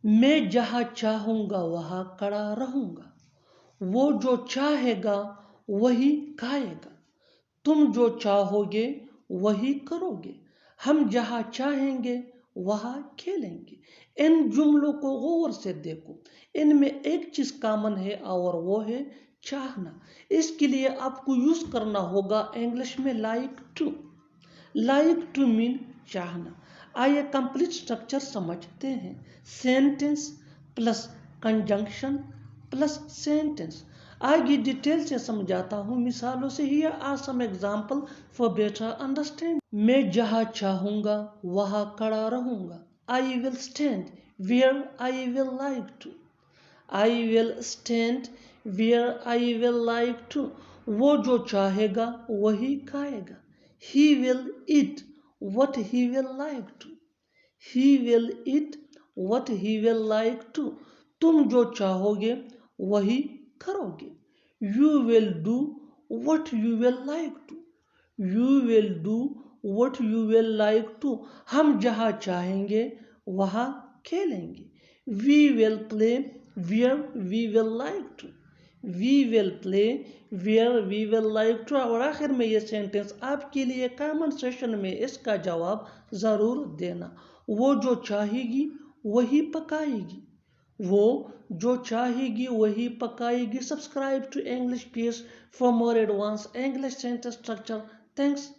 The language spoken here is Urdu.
میں جہاں چاہوں گا وہاں کھڑا رہوں گا. وہ جو چاہے گا وہی کھائے گا. تم جو چاہو گے وہی کرو گے. ہم جہاں چاہیں گے وہاں کھیلیں گے. ان جملوں کو غور سے دیکھو. ان میں ایک چیز کامن ہے اور وہ ہے چاہنا. اس کے لیے آپ کو یوز کرنا ہوگا انگلش میں لائک ٹو. لائک ٹو مین چاہنا. آئیے کمپلیٹ سٹرکچر سمجھتے ہیں. Sentence plus conjunction plus sentence. آگے ڈیٹیل سے سمجھاتا ہوں مثالوں سے. Here are some example for better understand. میں جہاں چاہوں گا وہاں کھڑا رہوں گا. I will stand where I will like to. I will stand where I will like to. وہ جو چاہے گا وہی کھائے گا. He will eat what he will like to. He will eat what he will like to. تم جو چاہو گے وہی کرو گے. You will do what you will like to. You will do what you will like to. ہم جہاں چاہیں گے وہاں کھیلیں گے. We will play where we will like to. We will play where we will like to. اور آخر میں یہ سینٹنس آپ کے لیے کامنٹ سیشن میں اس کا جواب ضرور دینا. وہ جو چاہے گی وہی پکائے گی. وہ جو چاہے گی وہی پکائے گی. Subscribe to English pace for more advance English sentence structure. Thanks.